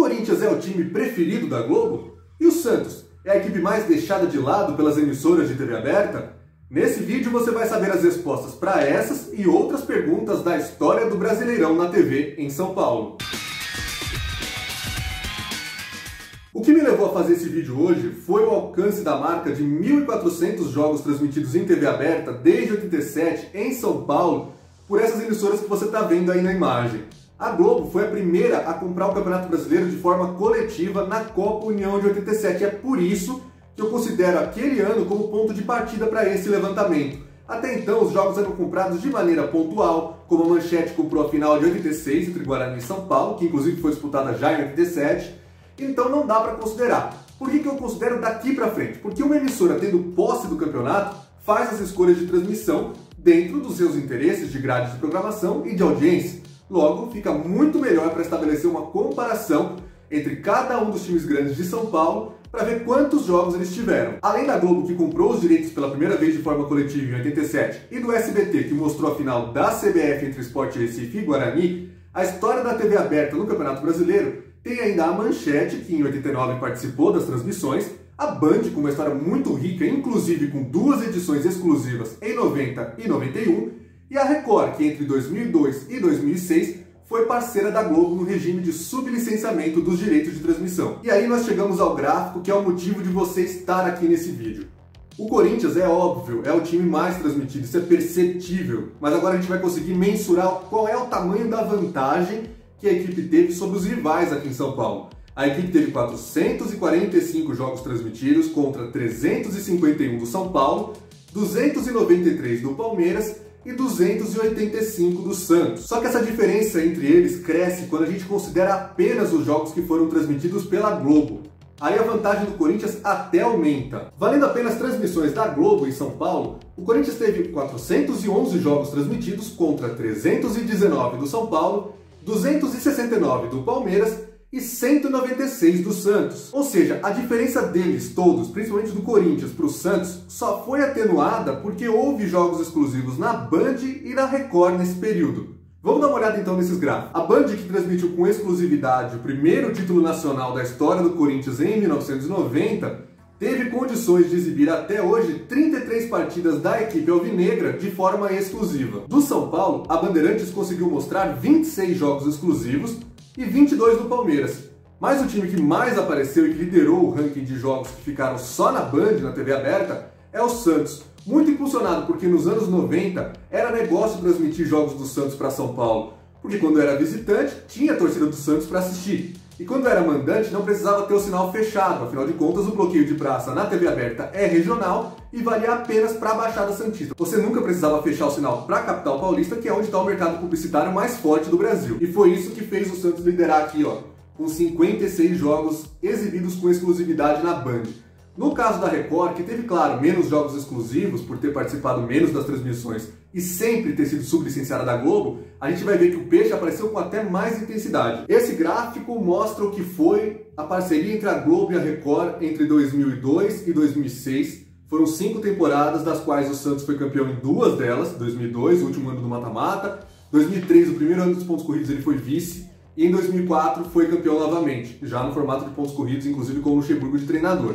Corinthians é o time preferido da Globo? E o Santos é a equipe mais deixada de lado pelas emissoras de TV aberta? Nesse vídeo você vai saber as respostas para essas e outras perguntas da história do Brasileirão na TV em São Paulo. O que me levou a fazer esse vídeo hoje foi o alcance da marca de 1.400 jogos transmitidos em TV aberta desde 87 em São Paulo por essas emissoras que você está vendo aí na imagem. A Globo foi a primeira a comprar o Campeonato Brasileiro de forma coletiva na Copa União de 87. É por isso que eu considero aquele ano como ponto de partida para esse levantamento. Até então, os jogos eram comprados de maneira pontual, como a Manchete comprou a final de 86 entre Guarani e São Paulo, que inclusive foi disputada já em 87, então não dá para considerar. Por que eu considero daqui para frente? Porque uma emissora tendo posse do campeonato faz as escolhas de transmissão dentro dos seus interesses de grade de programação e de audiência. Logo, fica muito melhor para estabelecer uma comparação entre cada um dos times grandes de São Paulo para ver quantos jogos eles tiveram. Além da Globo, que comprou os direitos pela primeira vez de forma coletiva em 87, e do SBT, que mostrou a final da CBF entre Sport Recife e Guarani, a história da TV aberta no Campeonato Brasileiro tem ainda a Manchete, que em 89 participou das transmissões, a Band, com uma história muito rica, inclusive com 2 edições exclusivas em 90 e 91, e a Record, que entre 2002 e 2006 foi parceira da Globo no regime de sublicenciamento dos direitos de transmissão. E aí nós chegamos ao gráfico que é o motivo de você estar aqui nesse vídeo. O Corinthians, é óbvio, é o time mais transmitido, isso é perceptível, mas agora a gente vai conseguir mensurar qual é o tamanho da vantagem que a equipe teve sobre os rivais aqui em São Paulo. A equipe teve 445 jogos transmitidos contra 351 do São Paulo, 293 do Palmeiras e 285 do Santos. Só que essa diferença entre eles cresce quando a gente considera apenas os jogos que foram transmitidos pela Globo. Aí a vantagem do Corinthians até aumenta. Valendo apenas transmissões da Globo em São Paulo, o Corinthians teve 411 jogos transmitidos contra 319 do São Paulo, 269 do Palmeiras e 196 do Santos. Ou seja, a diferença deles todos, principalmente do Corinthians para o Santos, só foi atenuada porque houve jogos exclusivos na Band e na Record nesse período. Vamos dar uma olhada então nesses gráficos. A Band, que transmitiu com exclusividade o primeiro título nacional da história do Corinthians em 1990, teve condições de exibir até hoje 33 partidas da equipe alvinegra de forma exclusiva. Do São Paulo, a Bandeirantes conseguiu mostrar 26 jogos exclusivos e 22 do Palmeiras. Mas o time que mais apareceu e que liderou o ranking de jogos que ficaram só na Band, na TV aberta, é o Santos. Muito impulsionado porque nos anos 90 era negócio transmitir jogos do Santos para São Paulo, porque quando era visitante tinha a torcida do Santos para assistir. E quando era mandante não precisava ter o sinal fechado, afinal de contas o bloqueio de praça na TV aberta é regional e valia apenas para a Baixada Santista. Você nunca precisava fechar o sinal para a capital paulista, que é onde está o mercado publicitário mais forte do Brasil. E foi isso que fez o Santos liderar aqui, ó, com 56 jogos exibidos com exclusividade na Band. No caso da Record, que teve, claro, menos jogos exclusivos por ter participado menos das transmissões e sempre ter sido sublicenciada da Globo, a gente vai ver que o peixe apareceu com até mais intensidade. Esse gráfico mostra o que foi a parceria entre a Globo e a Record entre 2002 e 2006. Foram 5 temporadas, das quais o Santos foi campeão em 2 delas, 2002, o último ano do mata-mata, 2003, o primeiro ano dos pontos corridos, ele foi vice, e em 2004 foi campeão novamente, já no formato de pontos corridos, inclusive com o Luxemburgo de treinador.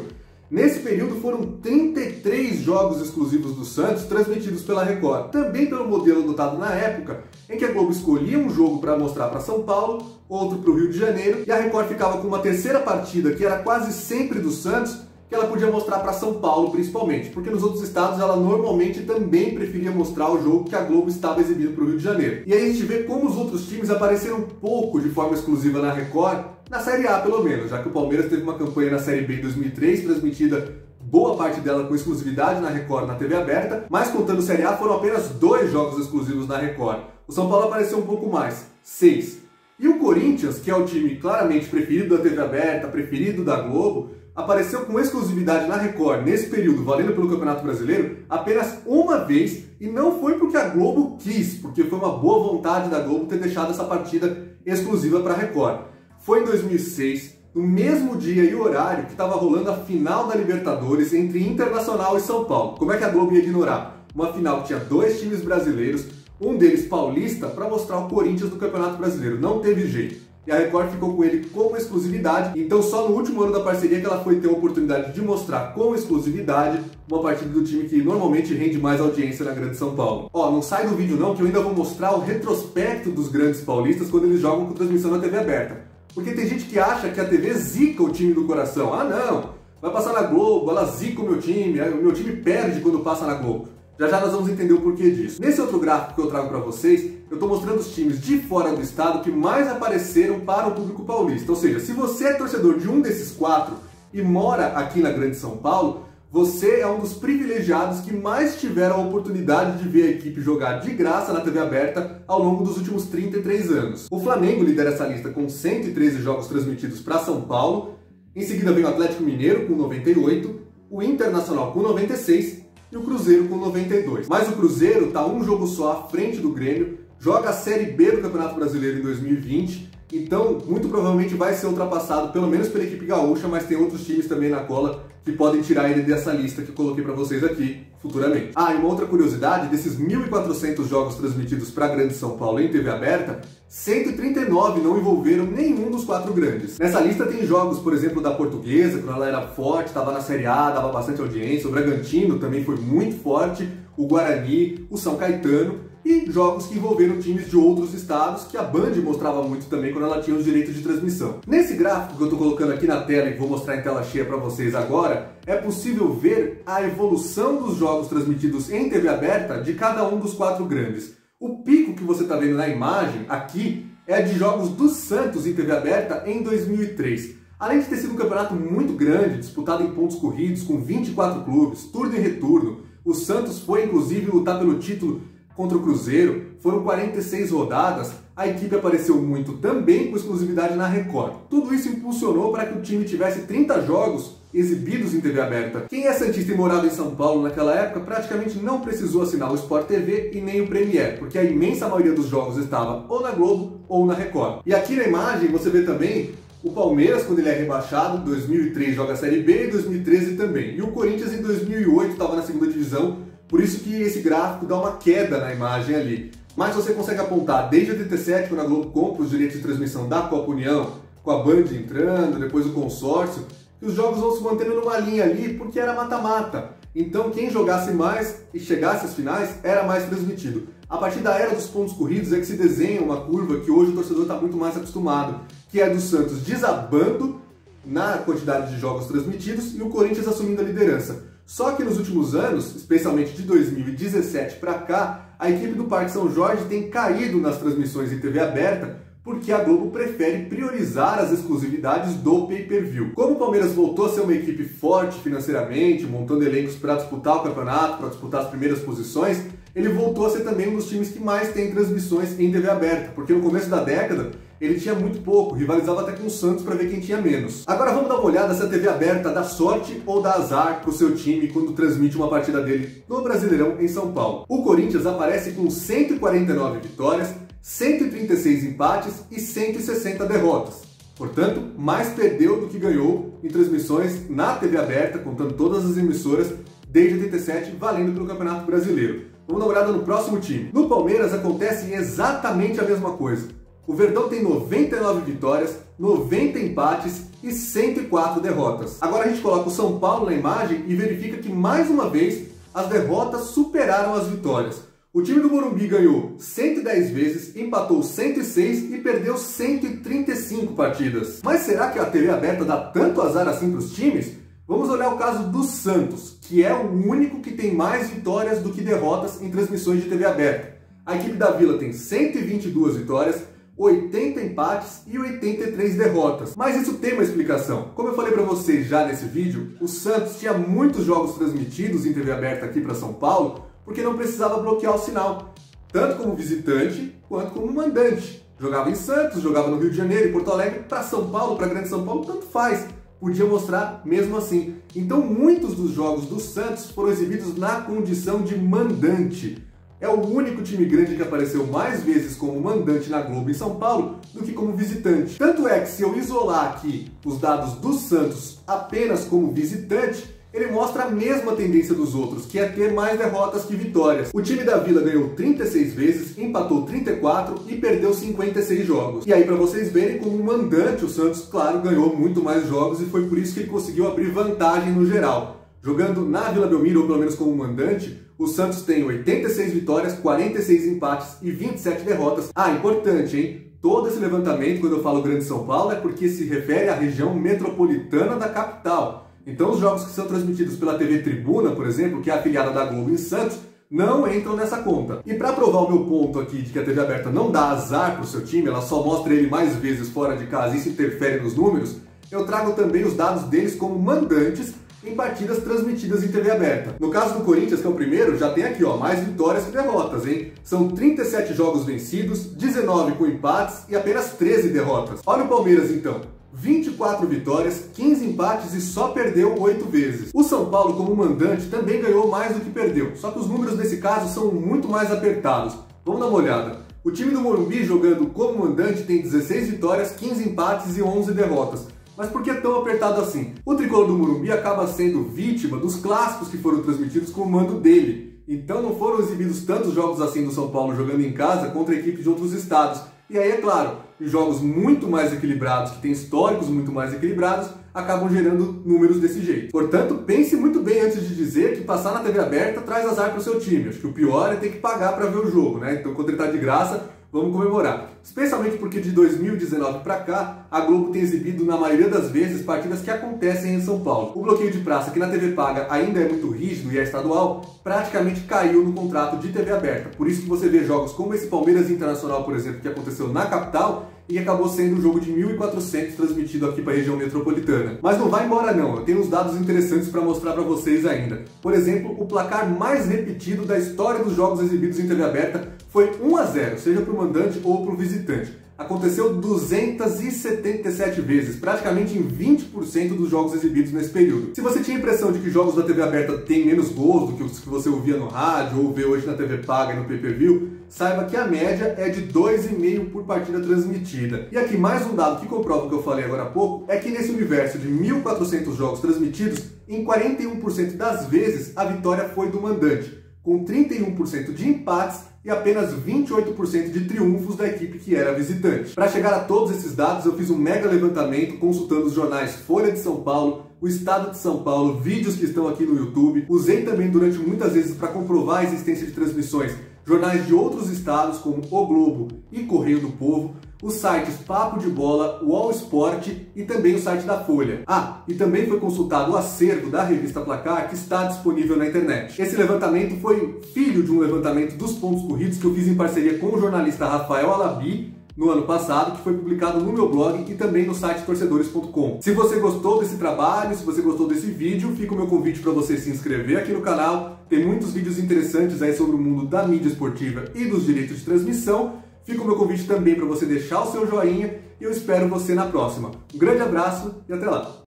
Nesse período foram 33 jogos exclusivos do Santos transmitidos pela Record, também pelo modelo adotado na época, em que a Globo escolhia um jogo para mostrar para São Paulo, outro para o Rio de Janeiro, e a Record ficava com uma terceira partida, que era quase sempre do Santos, que ela podia mostrar para São Paulo principalmente, porque nos outros estados ela normalmente também preferia mostrar o jogo que a Globo estava exibindo para o Rio de Janeiro. E aí a gente vê como os outros times apareceram pouco de forma exclusiva na Record, na Série A pelo menos, já que o Palmeiras teve uma campanha na Série B em 2003, transmitida boa parte dela com exclusividade na Record, na TV aberta, mas contando Série A foram apenas 2 jogos exclusivos na Record. O São Paulo apareceu um pouco mais, 6. E o Corinthians, que é o time claramente preferido da TV aberta, preferido da Globo, apareceu com exclusividade na Record nesse período, valendo pelo Campeonato Brasileiro, apenas uma vez, e não foi porque a Globo quis, porque foi uma boa vontade da Globo ter deixado essa partida exclusiva para a Record. Foi em 2006, no mesmo dia e horário que estava rolando a final da Libertadores entre Internacional e São Paulo. Como é que a Globo ia ignorar? Uma final que tinha 2 times brasileiros, um deles paulista, para mostrar o Corinthians do Campeonato Brasileiro. Não teve jeito. e a Record ficou com ele como exclusividade. Então só no último ano da parceria que ela foi ter a oportunidade de mostrar com exclusividade uma partida do time que normalmente rende mais audiência na Grande São Paulo. Ó, não sai do vídeo não, que eu ainda vou mostrar o retrospecto dos grandes paulistas quando eles jogam com transmissão na TV aberta. Porque tem gente que acha que a TV zica o time do coração. Ah não, vai passar na Globo, ela zica o meu time perde quando passa na Globo. Já já nós vamos entender o porquê disso. Nesse outro gráfico que eu trago para vocês, eu estou mostrando os times de fora do estado que mais apareceram para o público paulista. Ou seja, se você é torcedor de um desses 4 e mora aqui na Grande São Paulo, você é um dos privilegiados que mais tiveram a oportunidade de ver a equipe jogar de graça na TV aberta ao longo dos últimos 33 anos. O Flamengo lidera essa lista com 113 jogos transmitidos para São Paulo, em seguida vem o Atlético Mineiro com 98, o Internacional com 96 e o Cruzeiro com 92. Mas o Cruzeiro está um jogo só à frente do Grêmio, joga a Série B do Campeonato Brasileiro em 2020, então muito provavelmente vai ser ultrapassado pelo menos pela equipe gaúcha, mas tem outros times também na cola que podem tirar ele dessa lista que eu coloquei para vocês aqui futuramente. Ah, e uma outra curiosidade, desses 1.400 jogos transmitidos para a Grande São Paulo em TV aberta, 139 não envolveram nenhum dos 4 grandes. Nessa lista tem jogos, por exemplo, da Portuguesa, quando ela era forte, estava na Série A, dava bastante audiência, o Bragantino também foi muito forte, o Guarani, o São Caetano, e jogos que envolveram times de outros estados, que a Band mostrava muito também quando ela tinha os direitos de transmissão. Nesse gráfico que eu estou colocando aqui na tela e vou mostrar em tela cheia para vocês agora, é possível ver a evolução dos jogos transmitidos em TV aberta de cada um dos 4 grandes. O pico que você está vendo na imagem aqui é de jogos do Santos em TV aberta em 2003. Além de ter sido um campeonato muito grande, disputado em pontos corridos, com 24 clubes, turno e retorno, o Santos foi inclusive lutar pelo título contra o Cruzeiro, foram 46 rodadas, a equipe apareceu muito também com exclusividade na Record. Tudo isso impulsionou para que o time tivesse 30 jogos exibidos em TV aberta. Quem é santista e morava em São Paulo naquela época praticamente não precisou assinar o Sport TV e nem o Premier, porque a imensa maioria dos jogos estava ou na Globo ou na Record. E aqui na imagem você vê também o Palmeiras, quando ele é rebaixado, em 2003 joga a Série B e 2013 também. E o Corinthians em 2008 estava na segunda divisão, por isso que esse gráfico dá uma queda na imagem ali. Mas você consegue apontar desde 87, quando a Globo compra os direitos de transmissão da Copa União, com a Band entrando, depois o consórcio, que os jogos vão se mantendo numa linha ali porque era mata-mata. Então quem jogasse mais e chegasse às finais era mais transmitido. A partir da era dos pontos corridos é que se desenha uma curva que hoje o torcedor está muito mais acostumado, que é do Santos desabando na quantidade de jogos transmitidos e o Corinthians assumindo a liderança. Só que nos últimos anos, especialmente de 2017 para cá, a equipe do Parque São Jorge tem caído nas transmissões em TV aberta porque a Globo prefere priorizar as exclusividades do pay-per-view. Como o Palmeiras voltou a ser uma equipe forte financeiramente, montando elencos para disputar o campeonato, para disputar as primeiras posições, ele voltou a ser também um dos times que mais tem transmissões em TV aberta, porque no começo da década ele tinha muito pouco, rivalizava até com o Santos para ver quem tinha menos. Agora vamos dar uma olhada se a TV aberta dá sorte ou dá azar para o seu time quando transmite uma partida dele no Brasileirão em São Paulo. O Corinthians aparece com 149 vitórias, 136 empates e 160 derrotas. Portanto, mais perdeu do que ganhou em transmissões na TV aberta, contando todas as emissoras, desde 87, valendo pelo Campeonato Brasileiro. Vamos dar uma olhada no próximo time. No Palmeiras acontece exatamente a mesma coisa. O Verdão tem 99 vitórias, 90 empates e 104 derrotas. Agora a gente coloca o São Paulo na imagem e verifica que, mais uma vez, as derrotas superaram as vitórias. O time do Morumbi ganhou 110 vezes, empatou 106 e perdeu 135 partidas. Mas será que a TV aberta dá tanto azar assim para os times? Vamos olhar o caso do Santos, que é o único que tem mais vitórias do que derrotas em transmissões de TV aberta. A equipe da Vila tem 122 vitórias, 80 empates e 83 derrotas. Mas isso tem uma explicação. Como eu falei para vocês já nesse vídeo, o Santos tinha muitos jogos transmitidos em TV aberta aqui para São Paulo, porque não precisava bloquear o sinal, tanto como visitante quanto como mandante. Jogava em Santos, jogava no Rio de Janeiro e Porto Alegre, para São Paulo, para Grande São Paulo, tanto faz. Podia mostrar mesmo assim. Então muitos dos jogos do Santos foram exibidos na condição de mandante. É o único time grande que apareceu mais vezes como mandante na Globo em São Paulo do que como visitante. Tanto é que se eu isolar aqui os dados do Santos apenas como visitante, ele mostra a mesma tendência dos outros, que é ter mais derrotas que vitórias. O time da Vila ganhou 36 vezes, empatou 34 e perdeu 56 jogos. E aí, para vocês verem, como mandante, o Santos, claro, ganhou muito mais jogos e foi por isso que ele conseguiu abrir vantagem no geral. Jogando na Vila Belmiro, ou pelo menos como mandante, o Santos tem 86 vitórias, 46 empates e 27 derrotas. Ah, importante, hein? Todo esse levantamento, quando eu falo Grande São Paulo, é porque se refere à região metropolitana da capital. Então os jogos que são transmitidos pela TV Tribuna, por exemplo, que é afiliada da Globo em Santos, não entram nessa conta. E para provar o meu ponto aqui de que a TV aberta não dá azar para o seu time, ela só mostra ele mais vezes fora de casa e isso interfere nos números, eu trago também os dados deles como mandantes em partidas transmitidas em TV aberta. No caso do Corinthians, que é o primeiro, já tem aqui, ó, mais vitórias que derrotas, hein? São 37 jogos vencidos, 19 com empates e apenas 13 derrotas. Olha o Palmeiras então. 24 vitórias, 15 empates e só perdeu 8 vezes. O São Paulo, como mandante, também ganhou mais do que perdeu, só que os números nesse caso são muito mais apertados. Vamos dar uma olhada. O time do Morumbi, jogando como mandante, tem 16 vitórias, 15 empates e 11 derrotas. Mas por que é tão apertado assim? O tricolor do Morumbi acaba sendo vítima dos clássicos que foram transmitidos com o mando dele. Então não foram exibidos tantos jogos assim do São Paulo jogando em casa contra equipes de outros estados. E aí, é claro, em jogos muito mais equilibrados, que têm históricos muito mais equilibrados, acabam gerando números desse jeito. Portanto, pense muito bem antes de dizer que passar na TV aberta traz azar para o seu time. Acho que o pior é ter que pagar para ver o jogo, né? Então, quando ele está de graça, vamos comemorar. Especialmente porque de 2019 para cá, a Globo tem exibido, na maioria das vezes, partidas que acontecem em São Paulo. O bloqueio de praça, que na TV paga ainda é muito rígido e é estadual, praticamente caiu no contrato de TV aberta. Por isso que você vê jogos como esse Palmeiras Internacional, por exemplo, que aconteceu na capital, e acabou sendo um jogo de 1.400 transmitido aqui para a região metropolitana. Mas não vai embora não, eu tenho uns dados interessantes para mostrar para vocês ainda. Por exemplo, o placar mais repetido da história dos jogos exibidos em TV aberta foi 1-0, seja para o mandante ou para o visitante. Aconteceu 277 vezes, praticamente em 20% dos jogos exibidos nesse período. Se você tinha a impressão de que jogos da TV aberta têm menos gols do que os que você ouvia no rádio ou vê hoje na TV paga e no pay-per-view, saiba que a média é de 2,5 por partida transmitida. E aqui mais um dado que comprova o que eu falei agora há pouco, é que nesse universo de 1.400 jogos transmitidos, em 41% das vezes a vitória foi do mandante, com 31% de empates e apenas 28% de triunfos da equipe que era visitante. Para chegar a todos esses dados, eu fiz um mega levantamento consultando os jornais Folha de São Paulo, o Estado de São Paulo, vídeos que estão aqui no YouTube. Usei também durante muitas vezes para comprovar a existência de transmissões jornais de outros estados, como O Globo e Correio do Povo, os sites Papo de Bola, UOL Sport e também o site da Folha. Ah, e também foi consultado o acervo da revista Placar, que está disponível na internet. Esse levantamento foi filho de um levantamento dos pontos corridos que eu fiz em parceria com o jornalista Rafael Alabi no ano passado, que foi publicado no meu blog e também no site torcedores.com. Se você gostou desse trabalho, se você gostou desse vídeo, fica o meu convite para você se inscrever aqui no canal. Tem muitos vídeos interessantes aí sobre o mundo da mídia esportiva e dos direitos de transmissão. Fica o meu convite também para você deixar o seu joinha e eu espero você na próxima. Um grande abraço e até lá!